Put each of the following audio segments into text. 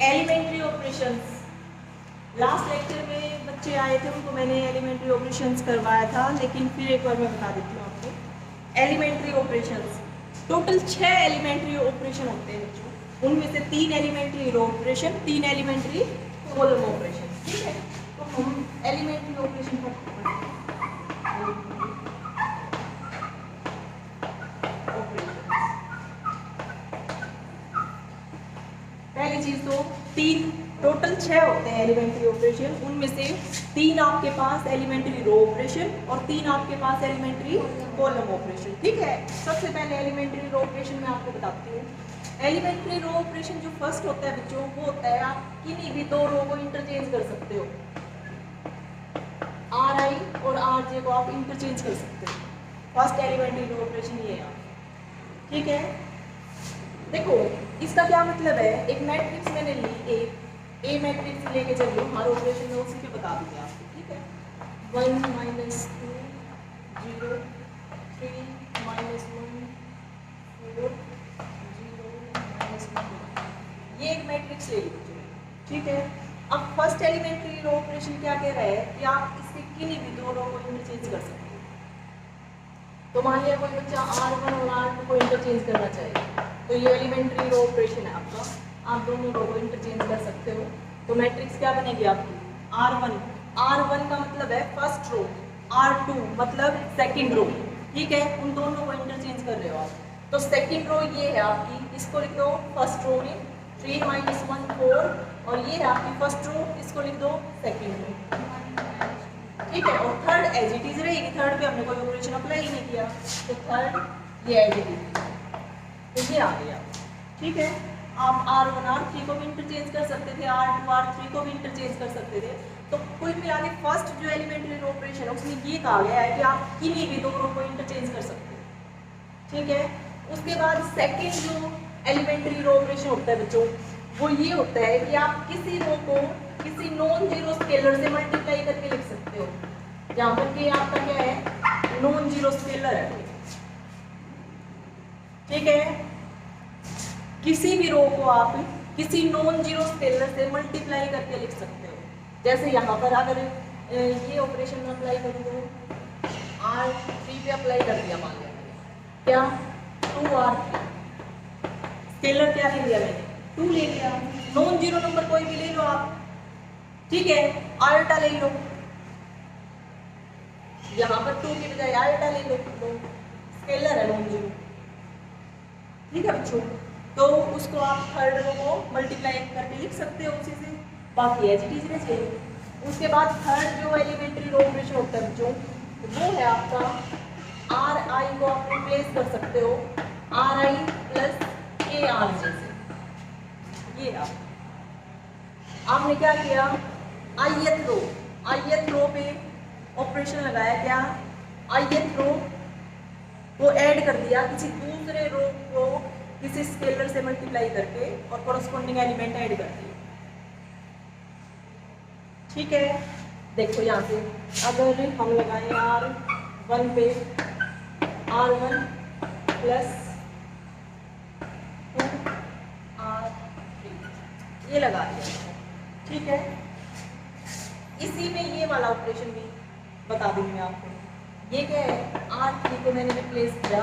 Elementary operations. Last lecture में बच्चे आए थे, उनको मैंने एलिमेंट्री ऑपरेशंस करवाया था, लेकिन फिर एक बार मैं बता देती हूँ आपको। Elementary operations total 6 elementary operation होते हैं बच्चों। उनमें से 3 elementary row operation, 3 elementary column operation. ठीक है, तो हम एलिमेंट्री ऑपरेशन पर पहली चीज तो 3 टोटल 6 होते हैं एलिमेंट्री ऑपरेशन। उनमें से 3 आपके पास एलिमेंट्री रो ऑपरेशन और 3 आपके पास एलिमेंट्री कॉलम ऑपरेशन। ठीक है, सबसे पहले एलिमेंट्री रो ऑपरेशन में आपको बताती हूँ। एलिमेंट्री रो ऑपरेशन जो फर्स्ट होता है बच्चों, वो होता है आप किन्हीं भी 2 रो को इंटरचेंज कर सकते हो। आर आई और आर जे को आप इंटरचेंज कर सकते हो। फर्स्ट एलिमेंट्री रो ऑपरेशन ये है। ठीक है, देखो इसका क्या मतलब है। एक मैट्रिक्स मैंने ली, ए मैट्रिक्स लेके चलिए, हर ऑपरेशन में उसी पे बता दूंगी आपको। ठीक है, 1 - 2 0 3 - 1 4 0 -1 ये एक मैट्रिक्स ले लीजिए। ठीक है, अब फर्स्ट एलिमेंट्री रो ऑपरेशन क्या कह रहा है कि आप इसके किन्हीं भी 2 रो को इंटरचेंज कर सकते हो। तो मान लिया कोई बच्चा R1 और R2 को इंटरचेंज करना चाहिए, तो ये एलिमेंट्री रो ऑपरेशन है आपका। आप दोनों रो को इंटरचेंज कर सकते हो। तो मैट्रिक्स क्या बनेगी आपकी? R1 का मतलब है फर्स्ट रो, R2 मतलब सेकंड रो। ठीक है, उन दोनों को इंटरचेंज कर रहे हो आप। तो सेकंड रो ये है आपकी, इसको लिख दो फर्स्ट रो में 3 - 1 4, और ये है आपकी फर्स्ट रो, इसको लिख दो सेकंड रो। ठीक है, और थर्ड एज इट इज रहेगी। थर्ड पे हमने कोई ऑपरेशन अप्लाई नहीं किया, तो थर्ड ये एज इट इज, तो ये आ गया। ठीक है, आप R1 R3 को भी इंटरचेंज कर सकते थे, R2 R3 को भी इंटरचेंज कर सकते थे। तो कुल मिला के फर्स्ट जो एलिमेंट्री रो ऑपरेशन है उसमें ये कहा गया है कि आप किन्हीं भी 2 रो को इंटरचेंज कर सकते हो। ठीक है, उसके बाद सेकेंड जो एलिमेंट्री रो ऑपरेशन होता है बच्चों, वो ये होता है कि आप किसी रो को किसी नॉन जीरो स्केलर से मल्टीप्लाई करके लिख सकते हो। जहां पर कि आपका क्या है, नॉन जीरो स्केलर है। ठीक है, किसी भी रो को आप किसी नॉन जीरो स्केलर से मल्टीप्लाई करके लिख सकते हो। जैसे यहाँ पर अगर ये ऑपरेशन में अप्लाई कर दो, R3 पे अप्लाई कर दिया, मान लिया क्या 2R3, स्केलर क्या ले लिया मैंने, 2 ले लिया। नॉन जीरो नंबर कोई भी ले लो आप। ठीक है, आल्टा ले लो, यहाँ पर 2 की बजाय आल्टा ले लो, तो स्केलर है नॉन जीरो। ठीक है बच्चों, तो उसको आप थर्ड रो को मल्टीप्लाई करके लिख सकते हो उसी से, बाकी एज इट इज रह जाएगी। उसके बाद थर्ड जो एलिमेंट्री रो ऑपरेशन होता है बच्चों, वो है आपका आर आई को आप रिप्लेस कर सकते हो are I plus A R J से। ये आपने क्या किया, ith रो पे ऑपरेशन लगाया, क्या ith रो को ऐड कर दिया किसी दूसरे रो को किसी स्केलर से मल्टीप्लाई करके और कॉरस्पॉन्डिंग एलिमेंट ऐड कर दिए। ठीक है, देखो यहाँ से अगर हम लगाएं R1 पे R1 प्लस 2R3, ये लगा दिया। ठीक है, इसी में ये वाला ऑपरेशन भी बता दूंगी मैं आपको। ये क्या है, R3 को मैंने रिप्लेस किया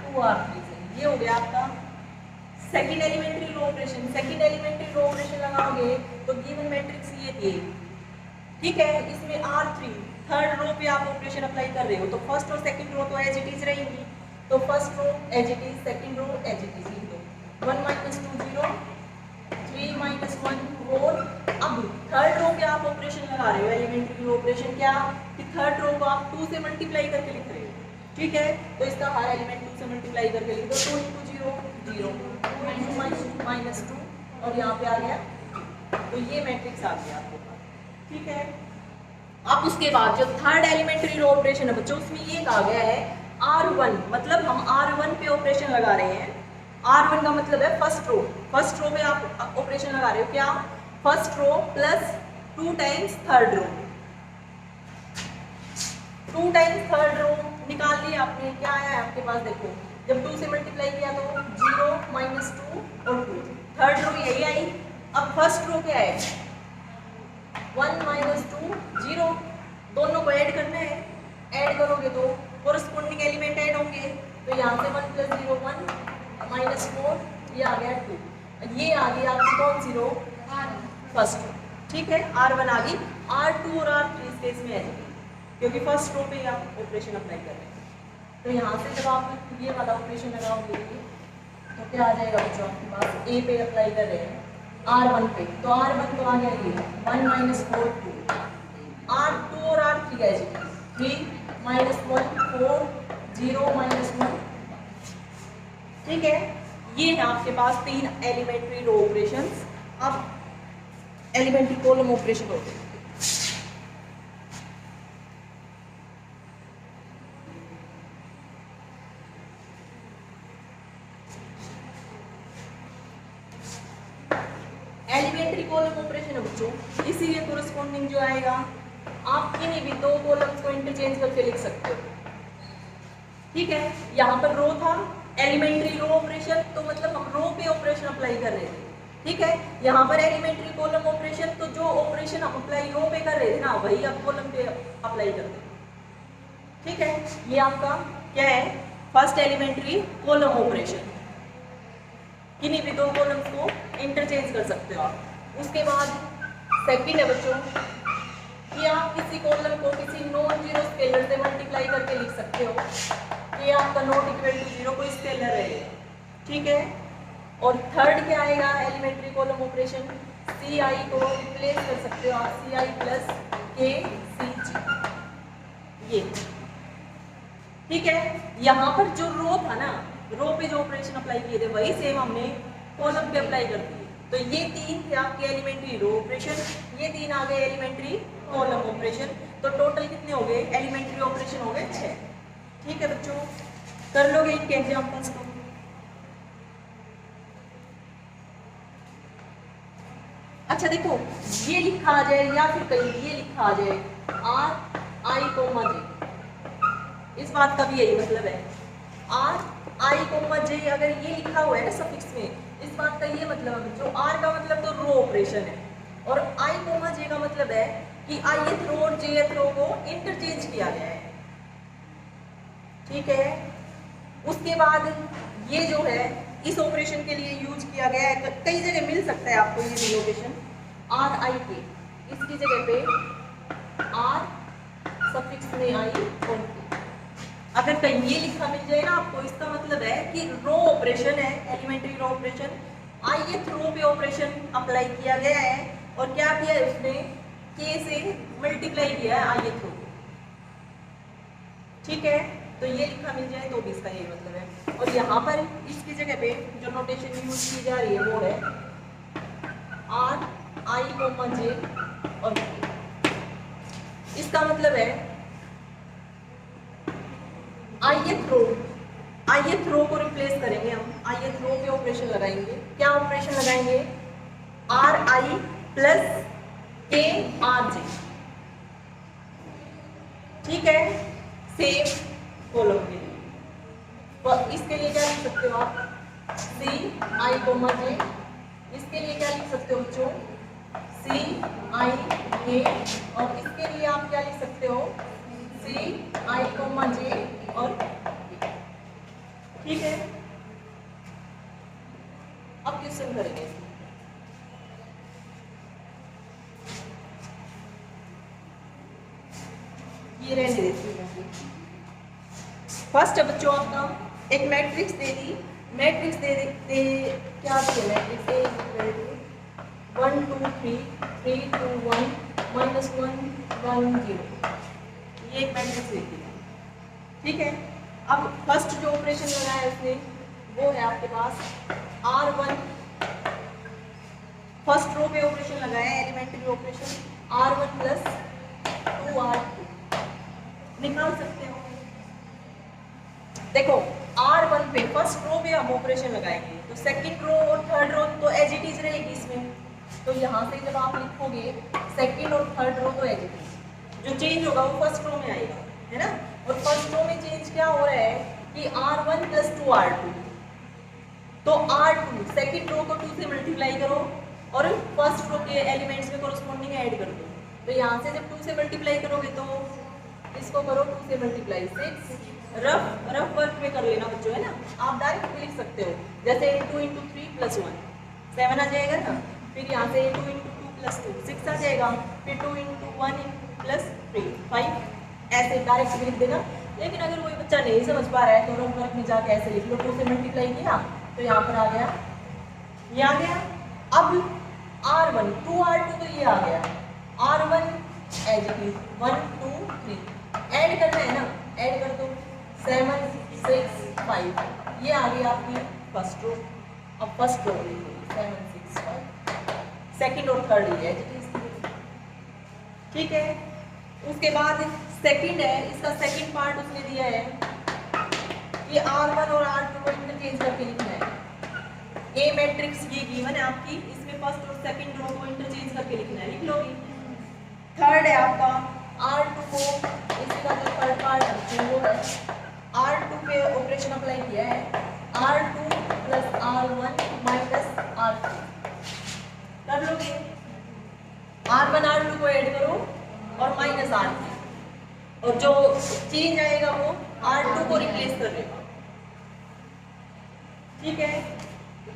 2R3 से, ये हो गया आपका second elementary row operation. Second elementary row operation लगाओगे तो गिवन मैट्रिक्स ये थी। ठीक है, इसमें R3 थर्ड रो पे आप ऑपरेशन अप्लाई कर रहे हो, तो फर्स्ट और सेकंड रो तो एज इट इज रहेंगी। तो first row as it is, second row as it is, 1 - 2 0 3 - 1 4। अब थर्ड रो पे आप ऑपरेशन लगा रहे हो, एलिमेंट्री रो ऑपरेशन, क्या कि थर्ड रो को आप 2 से मल्टीप्लाई करके लिख रहे हो। ठीक है, तो इसका हर एलिमेंट 2 से मल्टीप्लाई करके लिख दो, 2 × 0 0, 2 × -2, और यहाँ पे आ गया, तो ये मैट्रिक्स आ गया आपके पास। ठीक है, अब उसके बाद जो थर्ड एलिमेंट्री रो ऑपरेशन है बच्चों, उसमें ये कहा गया है R1, मतलब हम R1 पे ऑपरेशन लगा रहे हैं। R1 का मतलब है फर्स्ट रो, फर्स्ट रो में आप ऑपरेशन लगा रहे हो, क्या first row plus 2 times third row. 2 times third row निकाल लिया आपने, क्या आया है आपके पास, देखो जब 2 से मल्टीप्लाई किया तो 0 - 2 और 2, थर्ड रो यही आई। अब फर्स्ट रो क्या है, 1 माइनस 2 0, दोनों को ऐड करना है, ऐड करोगे तो कोरस्पोंडिंग एलिमेंट ऐड होंगे, तो यहाँ से 1 प्लस 0 1 माइनस 4, ये आ गया 2, ये आ गई आपकी कौन सी रो, फर्स्ट रो, ठीक है। R1 आ गई, R2 और R3 इस केस में ऐड, क्योंकि फर्स्ट रो पे आप ऑपरेशन अप्लाई कर रहे हैं। तो यहाँ से जब आप ये वाला ऑपरेशन लगाओगे तो क्या आ जाएगा बच्चों आपके पास, ए पे अप्लाई कर रहे हैं R1 पे, तो R1 तो आ गया ये 1 माइनस 4 2, R2 और R3 का 3 माइनस 1 4 0 माइनस 1, ठीक है। ये है आपके पास 3 एलिमेंट्री रो ऑपरेशंस। अब एलिमेंट्री कॉलम ऑपरेशन होते हैं। एलिमेंट्री कॉलम ऑपरेशन है बच्चों, इसीलिए कोरस्पोंडिंग जो आएगा आप किन्हीं भी दो कॉलम्स को इंटरचेंज करके लिख सकते हो, ठीक है। यहाँ पर रो था, एलिमेंट्री रो ऑपरेशन, तो मतलब हम रो पे ऑपरेशन अप्लाई कर रहे थे, ठीक है। यहाँ पर एलिमेंट्री कॉलम ऑपरेशन, तो जो ऑपरेशन हम अप्लाई रो पे कर रहे थे ना, वही आप कॉलम पे अप्लाई करते हैं, ठीक है। ये आपका क्या है, फर्स्ट एलिमेंट्री कॉलम ऑपरेशन, किन्हीं भी दो कॉलम्स को इंटरचेंज कर सकते हो आप। उसके बाद सेकंड है बच्चों कि आप किसी कॉलम को किसी नॉन जीरो स्केलर से मल्टीप्लाई करके लिख सकते हो कि आपका नॉट इक्वल टू जीरो कोई स्केलर है, ठीक है। और थर्ड क्या आएगा एलिमेंट्री कॉलम ऑपरेशन, सी आई को रिप्लेस कर सकते हो आप सी आई प्लस के सी जी, ये ठीक है। यहाँ पर जो रो था ना, रो पे जो ऑपरेशन अप्लाई किए थे वही सेम हमने कॉलम पे अप्लाई कर दिए। तो ये 3 थे आपके एलिमेंट्री रो ऑपरेशन, ये 3 आ गए एलिमेंट्री कॉलम ऑपरेशन। तो टोटल कितने हो गए एलिमेंट्री ऑपरेशन हो गए 6, ठीक है बच्चों। कर लोगे इनके एग्जाम्पल्स को। अच्छा देखो, ये लिखा आ जाए या फिर कहीं ये लिखा आ जाए आर आई कोमा जे, इस बात का भी यही मतलब है। आर आई कोमा जे अगर ये लिखा हुआ है ना सफिक्स में, इस बात का ये मतलब है, जो आर का मतलब तो रो ऑपरेशन है, और आई कोमा जे का मतलब है कि ith रो और jth रो को इंटरचेंज किया गया है, ठीक है। उसके बाद ये जो है इस ऑपरेशन के लिए यूज किया गया है, कई जगह मिल सकता है आपको ये रिलोकेशन, आर आई के, इसकी जगह पे आर सफिक्स में आई और के। अगर कहीं ये लिखा मिल जाए ना आपको, इसका मतलब है कि रो ऑपरेशन है, एलिमेंट्री रो ऑपरेशन, ith रो पे ऑपरेशन अप्लाई किया गया है, और क्या किया है उसने, k से मल्टीप्लाई किया है ith रो, ठीक है। तो ये लिखा मिल जाए तो भी इसका यही मतलब है। और यहाँ पर इसकी जगह पे जो नोटेशन यूज की जा रही है वो है आर आई कोमा जे और के। इसका मतलब है ith रो को रिप्लेस करेंगे हम, ith रो पे ऑपरेशन लगाएंगे। क्या ऑपरेशन लगाएंगे, आर आई प्लस के आर जे, ठीक है, सेम कॉलम के लिए। तो इसके लिए क्या लिख सकते हो आप, सी आई कोमा जे, इसके लिए क्या लिख सकते हो बच्चों, सी आई के, और इसके लिए आप क्या लिख सकते हो, सी आई कोमा जे और, ठीक है। अब क्वेश्चन करेंगे, ये रहने देती हूँ। फर्स्ट है बच्चों आपका एक मैट्रिक्स दे दी, मैट्रिक्स दे क्या दिया, मैट्रिक्स ए 1 2 3 3 2 1 -1 1 0, ये एक मैट्रिक्स दे दी, ठीक है। अब फर्स्ट जो ऑपरेशन लगाया उसने वो है आपके पास R1, फर्स्ट रो पे ऑपरेशन लगाया elementary operation, R1 plus 2R2 निकाल सकते हो। देखो R1 पे फर्स्ट रो पे हम ऑपरेशन लगाएंगे, तो सेकंड रो और थर्ड रो तो एज इट इज रहेगी इसमें, तो यहाँ से जब आप लिखोगे सेकंड और थर्ड रो तो एज इट इज, जो चेंज होगा वो फर्स्ट रो में आएगा, है ना। और फर्स्ट रो में चेंज क्या हो रहा है कि R1 प्लस 2R2, तो R2 सेकंड रो को 2 से मल्टीप्लाई करो और फर्स्ट रो के एलिमेंट्स में कोरस्पॉन्डिंग ऐड कर दो। तो यहाँ से जब 2 से मल्टीप्लाई करोगे तो इसको करो 2 से मल्टीप्लाई 6। रफ वर्क में कर लेना बच्चों, है ना। आप डायरेक्ट भी लिख सकते हो, जैसे 2 × 3 + 1 7 आ जाएगा ना। फिर यहाँ से 2 × 2 + 2 6 आ जाएगा। फिर 2 × 1 + 3 5, ऐसे डायरेक्ट भी लिख देना। लेकिन अगर कोई बच्चा नहीं समझ पा रहा है तो रफ वर्क में जाके ऐसे लिख लो, 2 से मल्टीप्लाई किया तो यहाँ पर आ गया, ये आ गया। अब R1 2R2 तो ये आ गया, R1 as it is 1 2 3 add करना है ना, ऐड कर दो 7 6 5, ये आ गई आपकी फर्स्ट रो। अब फर्स्ट रो 7 6 5, सेकंड और थर्ड ये एज इट इज, ठीक है। उसके बाद सेकंड है, इसका सेकंड पार्ट उसने दिया है कि R1 और R2 को इंटरचेंज करके लिखना है। ए मैट्रिक्स ये गिवन है आपकी, इसमें फर्स्ट और सेकंड रो को इंटरचेंज करके लिखना है, लिख लोगी। थर्ड है आपका R2 को, इसी का जो थर्ड पार्ट है वो है R2 पे ऑपरेशन अप्लाई किया है, R2 + R1 - R3 कर लोगे। R1 R2 को ऐड करो और -R3, और जो चेंज आएगा वो R2 को रिप्लेस कर देगा, ठीक है।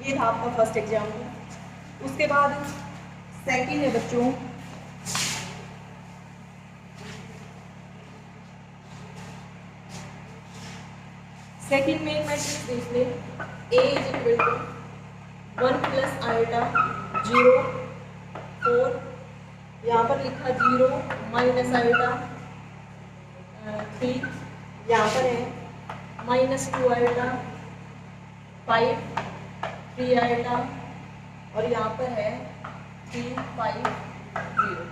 ये था आपका फर्स्ट एग्जाम्पल। उसके बाद सेकंड है बच्चों, सेकंड में एक मैट्रिक्स देख ले, A = 1 + i 0 4, यहाँ पर लिखा 0 - i 3, यहाँ पर है -2 i 5 3 i, और यहाँ पर है 3 5 0।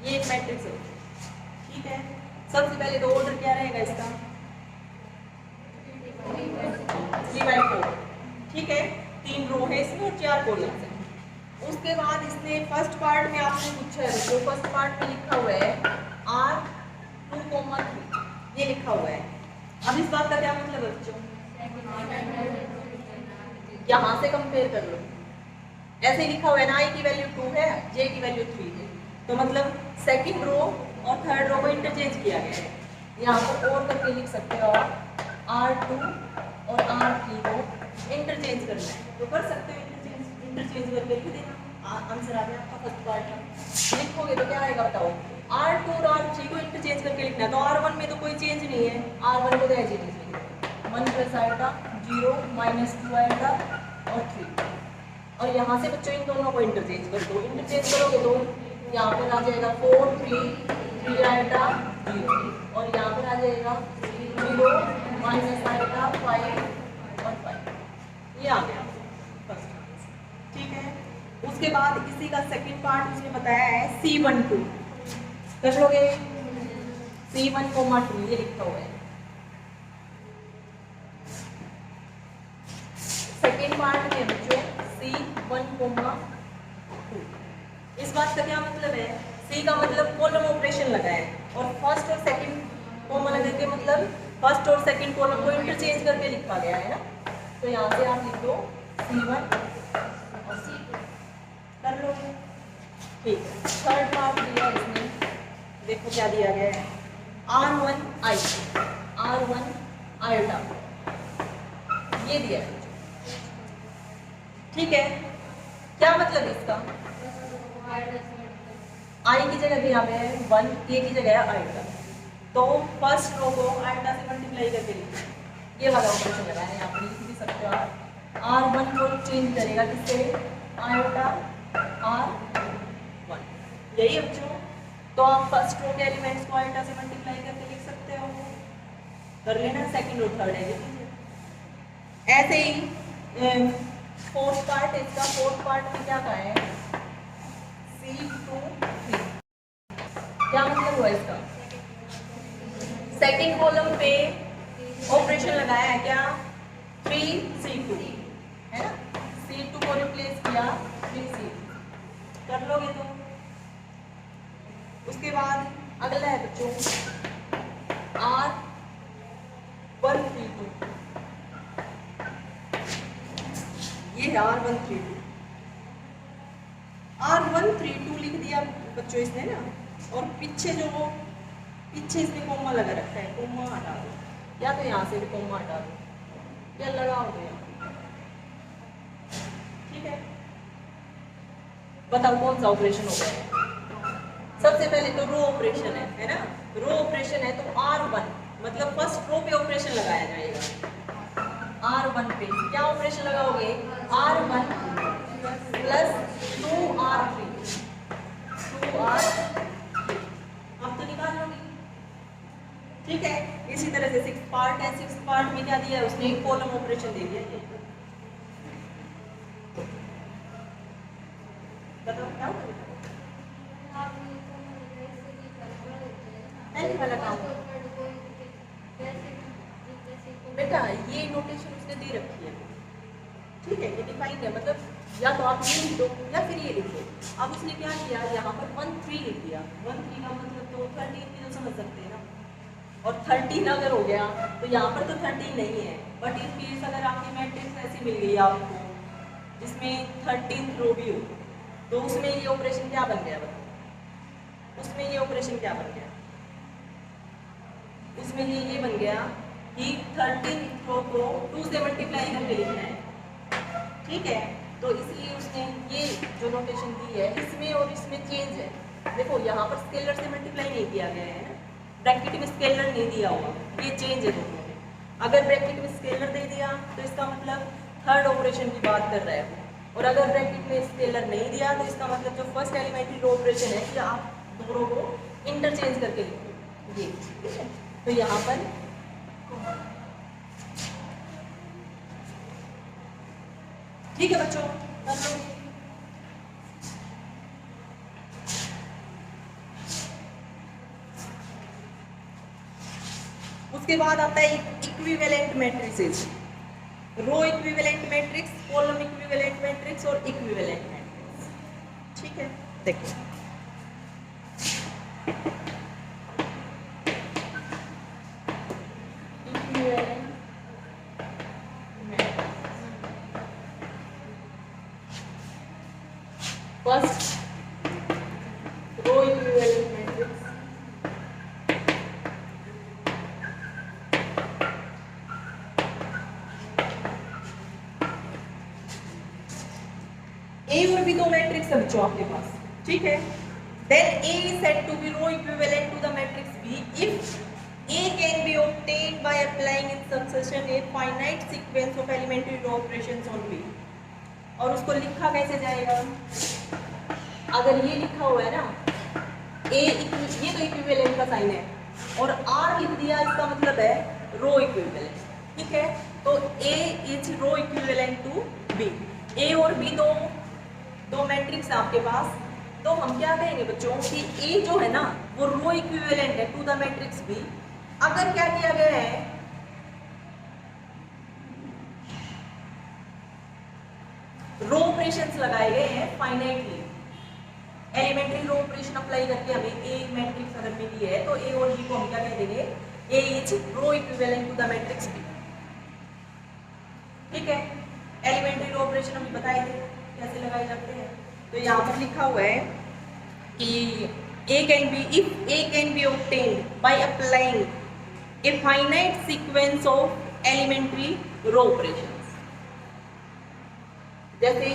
ये एक मैट्रिक्स है, ठीक है। सबसे पहले तो ऑर्डर क्या रहेगा इसका, 3/4, ठीक है। 3 रो है इसमें और 4 कॉलम्स हैं। उसके बाद इसने फर्स्ट पार्ट में आपने पूछा है, तो फर्स्ट पार्ट में लिखा हुआ है R2, 3, ये लिखा हुआ है। अब इस बात का क्या मतलब है बच्चों, यहाँ से कंपेयर कर लो, ऐसे लिखा हुआ है ना, i की वैल्यू 2 है, j की वैल्यू 3 है, तो मतलब सेकंड रो और थर्ड रो को इंटरचेंज किया गया है। यहाँ पर और करके लिख सकते हो आप, R2 और R3 को इंटरचेंज करना है तो कर सकते हो, इंटरचेंज करके लिख देना। आंसर आ गया आपका फर्स्ट पार्ट का। लिखोगे तो क्या आएगा बताओ, R2 और R3 को इंटरचेंज करके लिखना है। तो R1 में तो कोई चेंज नहीं है, R1 को तो एज इट इज लिख दो, 1 + i 0 -2 i और 3, और यहाँ से बच्चों इन दोनों को इंटरचेंज कर दो। इंटरचेंज करोगे तो यहाँ पर आ जाएगा 4 3 3 i 0, और यहाँ पर आ जाएगा 0 - i 5 और 5, ये आ गया फर्स्ट, ठीक है। उसके बाद इसी का सेकंड पार्ट उसने बताया है C12, कर लोगे। C1, 2 ये लिखा हुआ है। सेकेंड पार्ट में बच्चों C1, 2, इस बात का क्या मतलब है, C का मतलब कॉलम ऑपरेशन लगा है, और फर्स्ट और सेकंड कॉमा लगा के मतलब फर्स्ट और सेकंड कॉलम को इंटरचेंज करके लिखा गया है ना। तो यहाँ से आप लिख दो C1 और C2, कर लो, ठीक है। थर्ड पार्ट दिया इसने, देखो क्या दिया गया है, R1 i ये दिया है, ठीक है। क्या मतलब इसका, i की जगह यहाँ पे है 1, a की जगह है i, तो फर्स्ट रो को i से मल्टीप्लाई करके लिखना, ये वाला ऑपरेशन लगा है। यहाँ पर लिख भी सकते हो आप, R1 को चेंज करेगा किससे, i R1, यही बच्चों। तो आप फर्स्ट रो के एलिमेंट्स को i से मल्टीप्लाई करके लिख सकते हो, कर लेना। सेकंड और थर्ड है ऐसे ही। फोर्थ पार्ट, इसका फोर्थ पार्ट में क्या कहा है, C2 3, क्या मतलब हुआ इसका, सेकंड कॉलम पे ऑपरेशन लगाया है क्या, 3C2 है ना, C2 को रिप्लेस किया 3C2, कर लोगे तो। उसके बाद अगला है बच्चों R132, ये है R132, R132 लिख दिया बच्चों इसने ना, और पीछे इसने कोमा लगा रखा है, कोमा हटा दो, या तो यहाँ से भी कोमा हटा दो, या लगाओ दो यहाँ, ठीक है। बताओ कौन सा ऑपरेशन हो गया? सबसे पहले तो रो ऑपरेशन है ना, रो ऑपरेशन है तो R1 मतलब फर्स्ट रो पे ऑपरेशन लगाया जाएगा। R1 पे क्या ऑपरेशन लगाओगे? R1 प्लस 2R3, 2R3 आप तो निकाल लोगे, ठीक है। इसी तरह से 6 पार्ट है, 6 पार्ट में क्या दिया है उसने? एक कॉलम ऑपरेशन दे दिया। बताओ क्या होगा वाला काम? बेटा ये नोटेशन उसने दे रखी है, ठीक है, ये डिफाइंड है, मतलब या तो आप ये लिख दो या फिर ये लिख दो। अब उसने क्या किया, यहाँ पर 13 लिख दिया। 13 का मतलब तो 13 भी तो समझ सकते हैं ना, और 13 अगर हो गया तो यहाँ पर तो 13 नहीं है, बट इन केस अगर आपकी मैट्रिक्स ऐसी मिल गई आपको जिसमें 13 रो भी हो, तो उसमें ये ऑपरेशन क्या बन गया? उसमें ये ऑपरेशन क्या बन गया? उसमें ये बन गया कि 13 रो को 2 से मल्टीप्लाई करके लिखना है, ठीक है। तो इसलिए उसने ये जो नोटेशन दी है इसमें और इसमें चेंज है। देखो यहाँ पर स्केलर से मल्टीप्लाई नहीं किया गया है ना, ब्रैकेट में स्केलर नहीं दिया हुआ, ये चेंज है दोनों में। अगर ब्रैकेट में स्केलर दे दिया तो इसका मतलब थर्ड ऑपरेशन की बात कर रहा है, और अगर ब्रैकेट में स्केलर नहीं दिया तो इसका मतलब जो फर्स्ट एलिमेंट्री रो ऑपरेशन है कि आप दोनों को इंटरचेंज करके लिखो ये, ठीक है। तो यहाँ पर ठीक है बच्चों, कर लो। उसके बाद आता है equivalent matrices, row equivalent matrix, column equivalent matrix और इक्विवेलेंट मैट्रिक्स, ठीक है। देखो first row equivalent matrix, A और बी दो मैट्रिक्स है बच्चों आपके पास, ठीक है। Then A is said to be row equivalent to the matrix B if A can be obtained by applying in succession a finite sequence of elementary row operations on B। और उसको लिखा कैसे जाएगा? अगर ये लिखा हुआ है ना ए, ये तो इक्विवेलेंट का साइन है, और आर लिख दिया, इसका मतलब है रो इक्विवेलेंट, ठीक है। तो A is row equivalent to B, A और बी दो मैट्रिक्स है आपके पास, तो हम क्या कहेंगे बच्चों कि ए जो है ना वो रो इक्विवेलेंट है टू द मैट्रिक्स बी अगर क्या किया गया है, रो ऑपरेशंस लगाए गए हैं finitely, elementary row operation apply करके हमें ए मैट्रिक्स अगर मिली है तो ए और बी को हम क्या कह देंगे? A is row equivalent to the matrix B, ठीक है। एलिमेंट्री रो ऑपरेशन हम बताए थे कैसे लगाए जाते हैं, तो यहाँ पर लिखा हुआ है कि A can be if A can be obtained by applying a finite sequence of elementary row operations। जैसे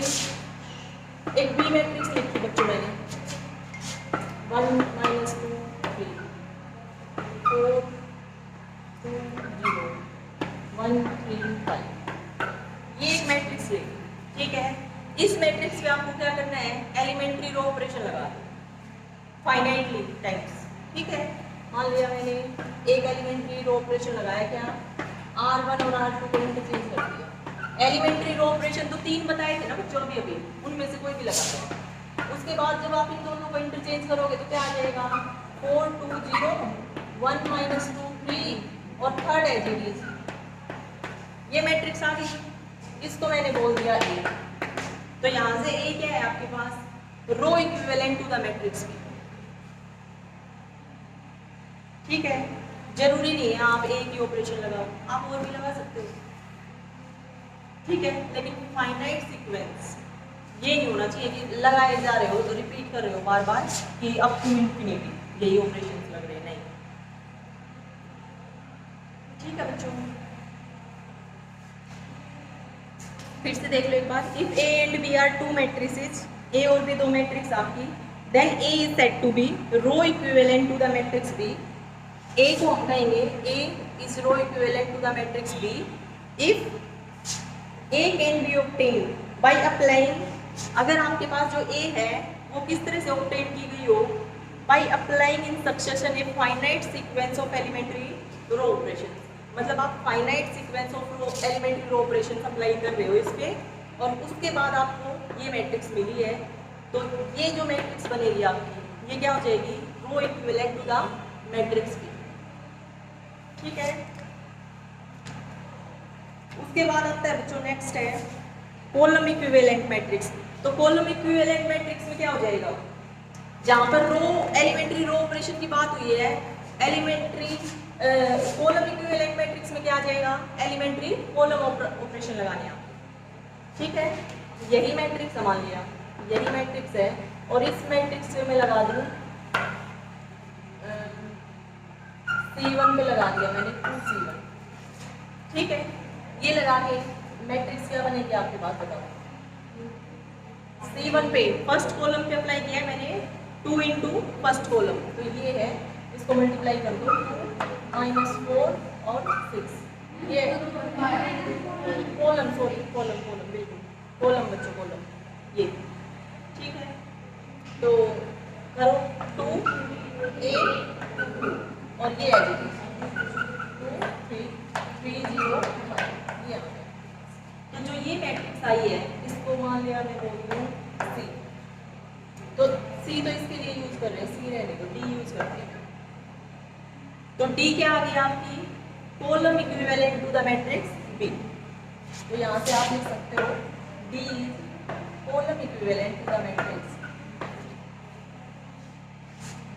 एक बी मैट्रिक्स लिखी बच्चों मैंने 1 - 2 3 4 2 0 1 3 5, ये एक मैट्रिक्स लिखी, ठीक है। इस मैट्रिक्स पे आपको क्या करना है? एलिमेंट्री रो ऑपरेशन लगा दो फाइनाइटली टाइम्स, ठीक है। मान लिया मैंने एक एलिमेंट्री रो ऑपरेशन लगाया, क्या R1 और R2 को इंटरचेंज कर दिया। एलिमेंट्री रो ऑपरेशन तो 3 बताए थे ना बच्चों अभी, उनमें से कोई भी लगा दो। उसके बाद जब आप इन दोनों को इंटरचेंज करोगे तो क्या आ जाएगा? 4 2 0 1 - 2 3 और थर्ड है सीरीज, ये मैट्रिक्स आ गई, इसको मैंने बोल दिया ए। तो यहाँ से ए क्या है आपके पास? Row equivalent to the matrix B, ठीक है। जरूरी नहीं है आप एक ही ऑपरेशन लगाओ, आप और भी लगा सकते हो, ठीक है। लेकिन फाइनाइट सीक्वेंस ये नहीं होना चाहिए कि लगाए जा रहे हो तो रिपीट कर रहे हो बार बार कि अप टू इंफिनिटी यही ऑपरेशन लग रहे हैं, नहीं। ठीक है बच्चों, फिर से देख लो एक बार। If A and B are two matrices, A और बी दो मैट्रिक्स आपकी, then A is said to be row equivalent to the matrix B. A को हम कहेंगे A is row equivalent to the matrix B if A can be obtain by applying, अगर आपके पास जो ए है वो किस तरह से ऑब्टेन की गई हो, by applying in succession a finite sequence of elementary row operation. मतलब आप finite sequence of elementary row operation apply कर रहे हो इस पे, और उसके बाद आपको ये मैट्रिक्स मिली है, तो ये जो मैट्रिक्स बनेगी आपकी ये क्या हो जाएगी, row equivalent to the matrix B. ठीक है, उसके बाद आता है बच्चों नेक्स्ट है कॉलम इक्विवेलेंट मैट्रिक्स। तो कॉलम इक्विवेलेंट मैट्रिक्स में क्या हो जाएगा, जहां पर रो एलिमेंट्री रो ऑपरेशन की बात हुई है, एलिमेंट्री कॉलम इक्विवेलेंट मैट्रिक्स में क्या आ जाएगा, एलिमेंट्री कॉलम ऑपरेशन लगाने आप। ठीक है, यही मैट्रिक्स मान लिया, यही मैट्रिक्स है, और इस मैट्रिक्स में मैं लगा दूं C1 पे लगा दिया मैंने 2C1। ठीक है, ये लगा के मैट्रिक्स क्या बनेगी आपके पास, बताओ। C1 पे फर्स्ट कॉलम पे अप्लाई किया है मैंने 2 इंटू फर्स्ट कॉलम, तो ये है, इसको मल्टीप्लाई कर दो, -4 और 6, ये कॉलम, सॉरी कॉलम कॉलम बिल्कुल कॉलम बच्चों कॉलम, ये। ठीक है, तो करो 2 8 और ये है 2 3 3 0 5, ये आ गया। तो जो ये मैट्रिक्स आई है इसको मान लिया मैं बोल दूँ C, तो C तो इसके लिए यूज कर रहे हैं, C रहने दो, D यूज करते हैं। तो D क्या आ गई आपकी, column equivalent to the matrix B। तो यहाँ से आप लिख सकते हो D column equivalent to the matrix.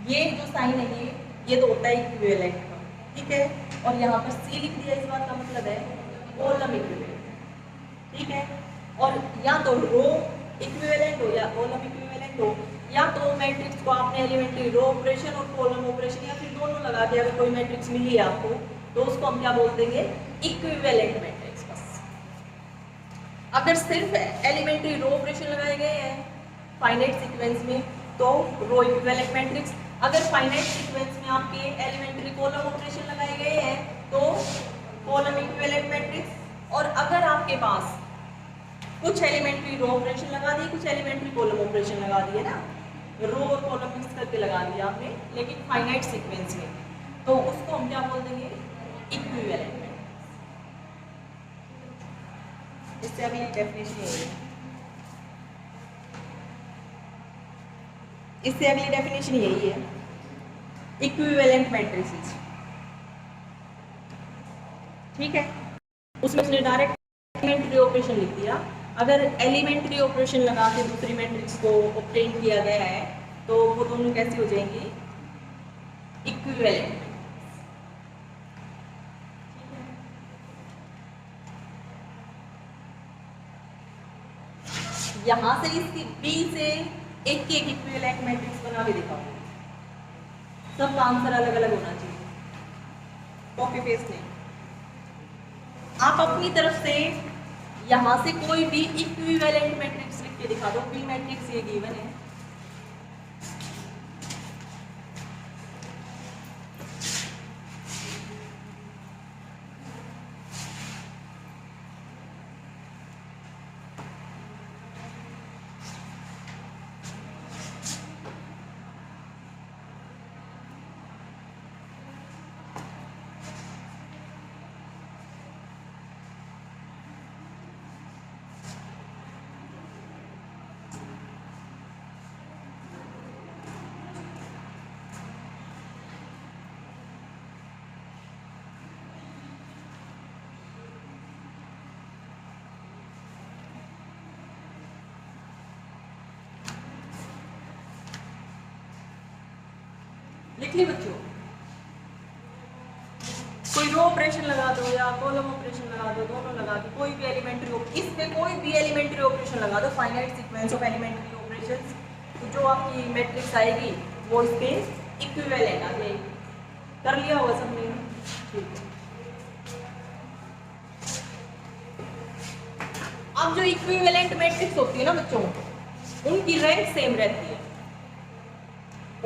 ये जो साइन है ये तो होता है इक्विवेलेंट का, ठीक है, और यहाँ पर C लिख दिया, इस बात का मतलब है कॉलम इक्विवेलेंट। ठीक है, और या तो रो इक्विवेलेंट हो या कॉलम इक्विवेलेंट हो, या तो मैट्रिक्स को आपने एलिमेंट्री रो ऑपरेशन और कॉलम ऑपरेशन या फिर दोनों लगा के अगर कोई मैट्रिक्स मिली है आपको, तो उसको हम क्या बोल देंगे, इक्विवेलेंट मैट्रिक्स। बस अगर सिर्फ एलिमेंट्री रो ऑपरेशन लगाए गए हैं फाइनाइट सीक्वेंस में तो रो इक्विवेलेंट मैट्रिक्स, अगर फाइनाइट सीक्वेंस में आपके एलिमेंट्री कॉलम ऑपरेशन लगाए गए हैं तो कॉलम इक्विवेलेंट मैट्रिक्स, और अगर आपके पास कुछ एलिमेंट्री रो ऑपरेशन लगा दिए, कुछ एलिमेंट्री कॉलम ऑपरेशन लगा दिए ना, रो और कॉलम मिक्स करके लगा दिया आपने, लेकिन फाइनाइट सीक्वेंस में, तो उसको हम क्या बोल देंगे, इक्विवेलेंट मैट्रिक्स। इससे अभी डेफिनेशन यही है, इससे अगली डेफिनेशन यही है, इक्विवेलेंट मैट्रिसेस। ठीक है, उसमें उसने डायरेक्ट एलिमेंट्री ऑपरेशन लिख दिया। अगर एलिमेंट्री ऑपरेशन लगा के दूसरी मैट्रिक्स को ऑब्टेन किया गया है तो वो दोनों कैसी हो जाएंगी, इक्विवेलेंट। यहां से इसकी बी से एक इक्विवेलेंट मैट्रिक्स बना के दिखाओ, सबका आंसर अलग अलग होना चाहिए, कॉपी पेस्ट नहीं। आप अपनी तरफ से यहां से कोई भी इक्विवेलेंट मैट्रिक्स लिख के दिखा दो, बी मैट्रिक्स ये गिवन है, लिख ली बच्चों। कोई रो ऑपरेशन लगा दो या कॉलम ऑपरेशन लगा लगा दो, दोनों लगा दो, कोई भी एलिमेंट्री, इसमें कोई भी एलिमेंट्री ऑपरेशन लगा दो, finite sequence of elementary operations, तो जो आपकी मैट्रिक्स आएगी वो इसके इक्विवेलेंट आ जाएगी। कर लिया होगा सबने? ठीक है। अब जो इक्विवेलेंट मैट्रिक्स होती है ना बच्चों, उनकी रैंक सेम रहती है।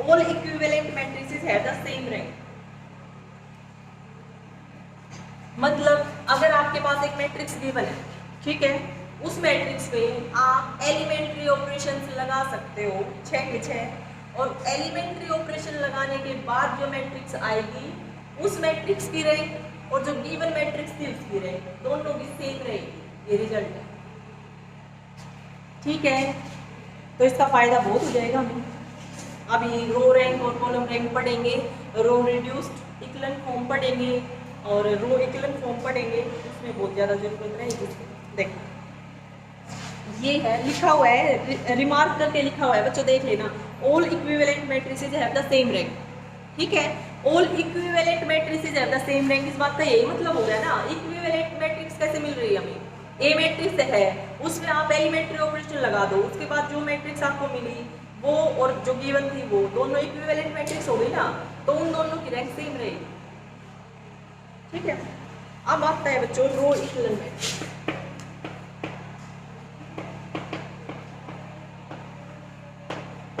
All equivalent matrices have the same rank. मतलब अगर आपके पास एक मैट्रिक्स गिवन है, ठीक है, उस मैट्रिक्स पे आप एलिमेंट्री ऑपरेशंस लगा सकते हो 6 के 6, और एलिमेंट्री ऑपरेशन लगाने के बाद जो मैट्रिक्स आएगी उस मैट्रिक्स की रैंक और जो गिवन मैट्रिक्स थी उसकी रैंक दोनों की सेम रहेगी। ये रिजल्ट है, ठीक है। तो इसका फायदा बहुत हो जाएगा हमें। अभी रो रैंक और कॉलम रैंक पढ़ेंगे, रो रिड्यूस्ड इक्विवेलेंट फॉर्म पढ़ेंगे और रो इक्विवेलेंट फॉर्म पढ़ेंगे, उसमें बहुत ज़्यादा जरूरत रहेगी। देखो ये है लिखा हुआ है, रिमार्क करके लिखा हुआ है बच्चों, देख लेना। All equivalent matrices have the same rank, ठीक है। All equivalent matrices have the same rank, इस बात का यही मतलब हो गया ना। इक्विवेलेंट मैट्रिक्स कैसे मिल रही है हमें? ए मैट्रिक्स है, उसमें आप एलिमेंट्री ऑपरेशन लगा दो, उसके बाद जो मैट्रिक्स आपको मिली वो और जो गिवन थी वो दोनों इक्विवेलेंट मैट्रिक्स हो गई ना, तो उन दोनों की रैंक सेम रहेगी, ठीक है। अब आता है बच्चों रो इक्विवेलेंट मैट्रिक्स।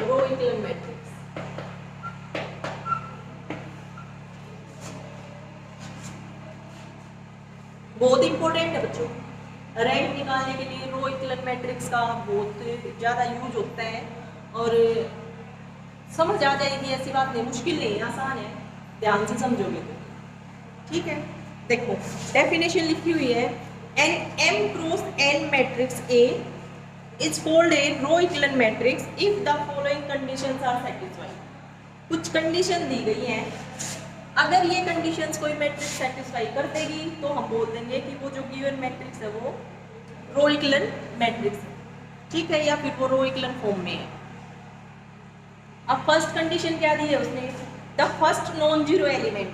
रो इक्विवेलेंट मैट्रिक्स बहुत इंपॉर्टेंट है बच्चों। रैंक निकालने के लिए रो इक्विवेलेंट मैट्रिक्स का बहुत ज़्यादा यूज होता है और समझ आ जाएगी, ऐसी बात नहीं, मुश्किल नहीं, आसान है, ध्यान से समझोगे तो, ठीक है। देखो डेफिनेशन लिखी हुई है, an m cross n matrix A is called a row equivalent matrix if the following conditions are satisfied. कुछ कंडीशन दी गई हैं, अगर ये कंडीशंस कोई मैट्रिक्स सेटिस्फाई कर देगी तो हम बोल देंगे कि वो जो गिवन मैट्रिक्स है वो रो इक्विवेलेंट मैट्रिक्स है, ठीक है, या फिर वो रो इक्विवेलेंट फॉर्म में है। अब फर्स्ट कंडीशन क्या दी है उसने? The first non zero element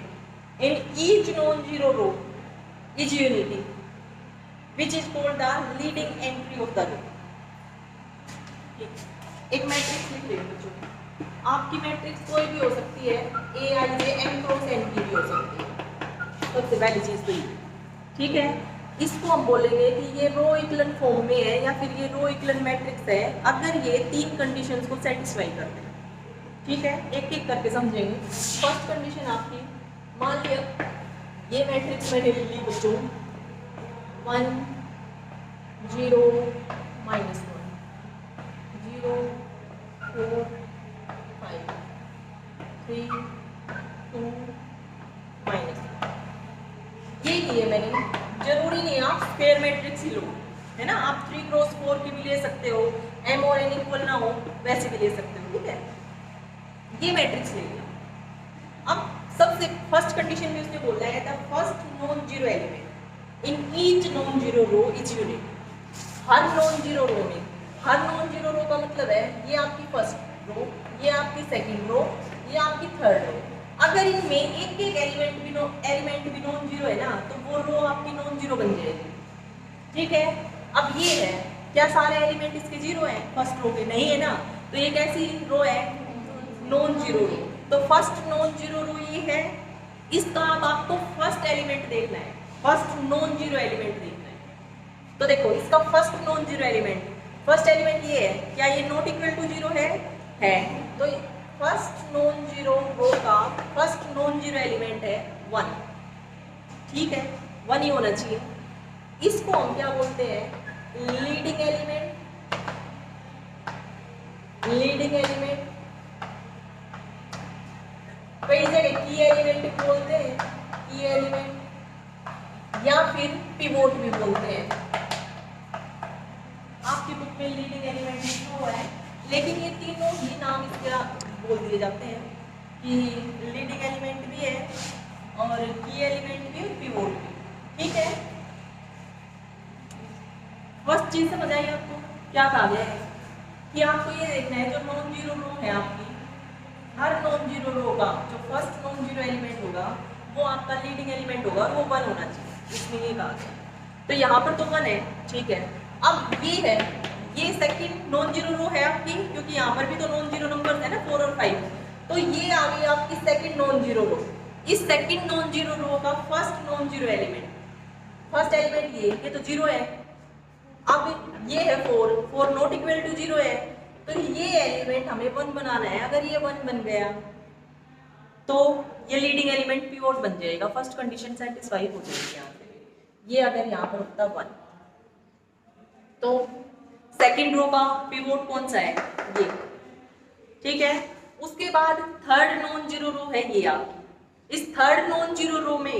in each non zero row is unity which is called the leading entry of the row. एक मैट्रिक्स लिख लीजिए बच्चों, आपकी मैट्रिक्स कोई भी हो सकती है, ए आई जे एम क्रॉस एन की भी हो सकती है, सबसे पहली चीज तो ये, ठीक है। इसको हम बोलेंगे कि ये रो इक्विवेलेंट फॉर्म में है या फिर ये रो इक्विवेलेंट मैट्रिक्स है अगर ये 3 कंडीशंस को सेटिस्फाई करते हैं, ठीक है। एक एक करके समझेंगे। फर्स्ट कंडीशन आपकी, मान लिया ये मैट्रिक्स मैंने ले ली बच्चों 1 0 -1 0 4 5 3 2 -1 ये लिए मैंने। जरूरी नहीं आप स्क्वायर मैट्रिक्स ही लो, है ना, आप 3 क्रॉस 4 की भी ले सकते हो, एम और एन इक्वल ना हो वैसे भी ले सकते हो, ठीक है। ये मैट्रिक्स ले लिया। अब सबसे फर्स्ट कंडीशन में उसने बोला है the first non zero element in each non zero row is unit. हर नॉन जीरो रो में, हर नॉन जीरो रो का मतलब है ये आपकी फर्स्ट रो, ये आपकी सेकंड रो, ये आपकी थर्ड रो। अगर इनमें एक एक एलिमेंट भी नॉन जीरो है ना, तो वो रो आपकी नॉन जीरो बन जाएगी, ठीक है। अब ये है, क्या सारे एलिमेंट इसके जीरो हैं फर्स्ट रो के? नहीं है ना, तो ये कैसी रो है? नॉन जीरो रो। तो फर्स्ट नॉन जीरो रो ये है, इसका अब आपको फर्स्ट एलिमेंट देखना है, फर्स्ट नॉन जीरो एलिमेंट देखना है। तो देखो इसका first non zero element, first element ये है, क्या ये नॉट इक्वल टू जीरो है? तो फर्स्ट नॉन जीरो रो का फर्स्ट नॉन जीरो एलिमेंट है 1, ठीक है, 1 ही होना चाहिए। इसको हम क्या बोलते हैं? Leading element. लीडिंग एलिमेंट कई जगह की एलिमेंट बोलते हैं, की एलिमेंट, या फिर पिवोट भी बोलते हैं। आपकी बुक में लीडिंग एलिमेंट लिखा हुआ है, लेकिन ये तीनों ही नाम इसके बोल दिए जाते हैं कि लीडिंग एलिमेंट भी है और की एलिमेंट भी और पिवोट भी, ठीक है। फर्स्ट चीज समझ आई आपको क्या कहा गया है कि आपको ये देखना है जो नॉन जीरो रो है आपकी, हर नॉन जीरो रो का जो फर्स्ट नॉन जीरो एलिमेंट होगा वो आपका लीडिंग एलिमेंट होगा और वो 1 होना चाहिए, इसमें ये कहा गया, तो यहाँ पर तो 1 है, ठीक है। अब ये है, ये सेकंड नॉन जीरो रो है आपकी, क्योंकि यहाँ पर भी तो नॉन जीरो नंबर है ना 4 और 5, तो ये आ गई आपकी सेकंड नॉन जीरो रो। इस सेकंड नॉन जीरो रो का first non zero element, first element ये तो जीरो है। अब ये है 4, 4 नॉट इक्वल टू जीरो है, तो ये एलिमेंट हमें 1 बनाना है। अगर ये 1 बन गया तो ये लीडिंग एलिमेंट पिवोट बन जाएगा, फर्स्ट कंडीशन सेटिस्फाई हो जाएगी यहाँ पे। ये अगर यहाँ पर होता 1, तो सेकंड रो का पिवोट कौन सा है, ये, ठीक है। उसके बाद थर्ड नॉन जीरो रो है ये आपकी। इस थर्ड नॉन जीरो रो में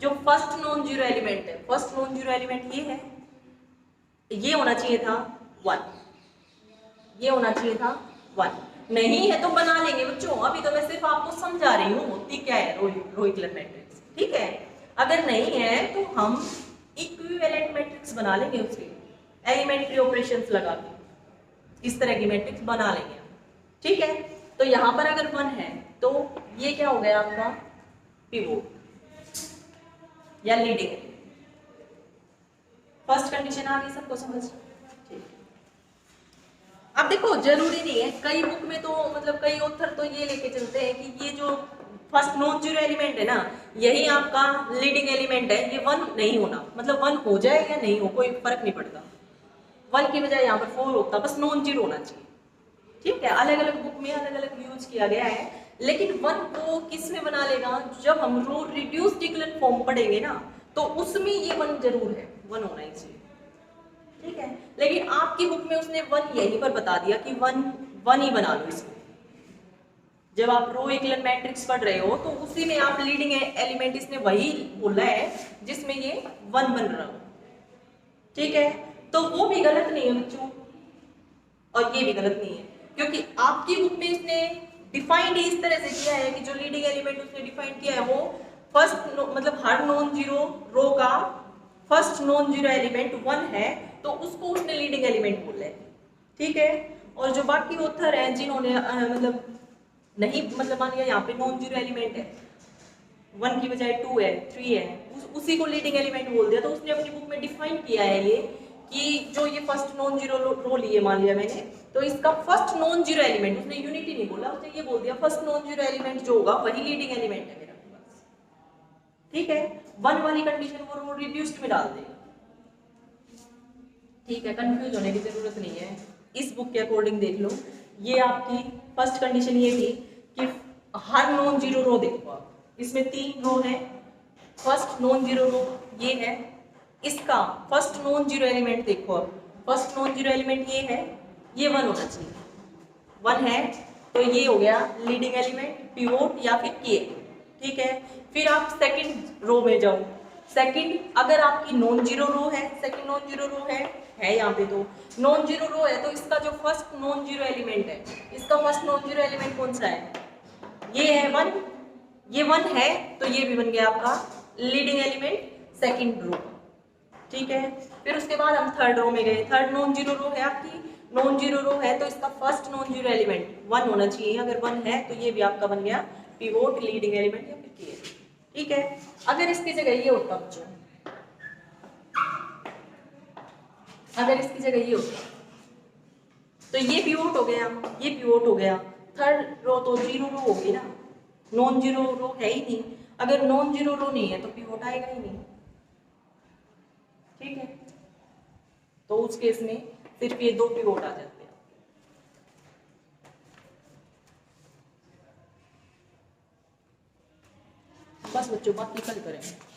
जो फर्स्ट नॉन जीरो एलिमेंट है, फर्स्ट नॉन जीरो एलिमेंट ये है, ये होना चाहिए था 1, ये होना चाहिए था 1। नहीं है तो बना लेंगे बच्चों, अभी तो मैं सिर्फ आपको समझा रही हूँ कि क्या है रो इक्विवेलेंट मैट्रिक्स, ठीक है। अगर नहीं है तो हम इक्विवेलेंट मैट्रिक्स बना लेंगे, उसके एलिमेंट्री ऑपरेशंस लगा के इस तरह की मैट्रिक्स बना लेंगे, ठीक है। तो यहाँ पर अगर 1 है तो ये क्या हो गया आपका पिवोट या लीडिंग। फर्स्ट कंडीशन आ गई सबको समझ, ठीक। अब देखो जरूरी नहीं है, कई बुक में तो मतलब कई ऑथर तो ये लेके चलते हैं कि ये जो फर्स्ट नॉन जीरो एलिमेंट है ना, यही आपका लीडिंग एलिमेंट है, ये 1 नहीं होना, मतलब 1 हो जाए या नहीं हो कोई फर्क नहीं पड़ता, 1 की बजाय यहाँ पर 4 होता, बस नॉन जीरो होना चाहिए, ठीक है। अलग अलग बुक में अलग अलग यूज किया गया है, लेकिन 1 को किस में बना लेगा, जब हम रो रिड्यूस्ड इक्विवेलेंट फॉर्म पढ़ेंगे ना, तो उसमें ये 1 जरूर है, 1 होना ही चाहिए, ठीक है। लेकिन आपकी बुक में उसने 1 यहीं पर बता दिया कि 1 ही बना लो इसको। जब आप रो इक्विवेलेंट मैट्रिक्स पढ़ रहे हो तो उसी में आप लीडिंग एलिमेंट इसने वही बोला है जिसमें ये 1 बन रहा हो, ठीक है। तो वो भी गलत नहीं है बच्चों, और ये भी गलत नहीं है, क्योंकि आपकी बुक में इसने डिफाइंड इस तरह से किया है कि जो लीडिंग एलिमेंट उसने डिफाइन किया है वो फर्स्ट मतलब हर नॉन जीरो रो का फर्स्ट नॉन जीरो एलिमेंट 1 है, तो उसको उसने लीडिंग एलिमेंट बोला है, ठीक है। और जो बाकी ऑथर हैं जिन्होंने मतलब नहीं, मतलब मान लिया यहाँ पे नॉन जीरो एलिमेंट है, 1 की बजाय 2 है, 3 है, उसी को लीडिंग एलिमेंट बोल दिया, तो उसने अपनी बुक में डिफाइन किया है ये कि जो ये फर्स्ट नॉन जीरो रो लिए मान लिया मैंने, तो इसका फर्स्ट नॉन जीरो एलिमेंट, उसने यूनिटी नहीं बोला, उसने ये बोल दिया फर्स्ट नॉन जीरो एलिमेंट जो होगा वही लीडिंग एलिमेंट है मेरा पास, ठीक है। 1 वाली कंडीशन वो रो रिड्यूस्ड में डाल देगा, ठीक है। कंफ्यूज होने की जरूरत नहीं है, इस बुक के अकॉर्डिंग देख लो। ये आपकी फर्स्ट कंडीशन ये थी कि हर नॉन जीरो रो देखो आप, इसमें 3 रो है, फर्स्ट नॉन जीरो रो ये है, इसका फर्स्ट नॉन जीरो एलिमेंट देखो अब, फर्स्ट नॉन जीरो एलिमेंट ये है, ये 1 होना चाहिए, 1 है तो ये हो गया लीडिंग एलिमेंट, पिवोट या फिर के, ठीक है। फिर आप सेकंड रो में जाओ, सेकंड अगर आपकी नॉन जीरो रो है, सेकंड नॉन जीरो रो है यहाँ पे, तो नॉन जीरो रो है तो इसका जो फर्स्ट नॉन जीरो एलिमेंट है, इसका फर्स्ट नॉन जीरो एलिमेंट कौन सा है, ये है 1, ये 1 है तो ये भी बन गया आपका लीडिंग एलिमेंट सेकंड रो, ठीक है। फिर उसके बाद हम थर्ड रो में गए, थर्ड नॉन जीरो रो है आपकी, नॉन जीरो रो है तो इसका फर्स्ट नॉन जीरो एलिमेंट 1 होना चाहिए, अगर 1 है तो ये भी आपका बन गया पिवोट लीडिंग एलिमेंट या फिर के, ठीक है। अगर इसकी जगह ये होता बच्चों, अगर इसकी जगह ये होता तो ये पिवोट हो गया, ये पिवोट हो गया, थर्ड रो तो जीरो रो होगी ना, नॉन जीरो रो है ही नहीं, अगर नॉन जीरो रो नहीं है तो पिवोट आएगा ही नहीं, ठीक है। तो उस केस में सिर्फ ये 2 पिवोट आ जाते हैं। बस बच्चों बाकी कल करेंगे।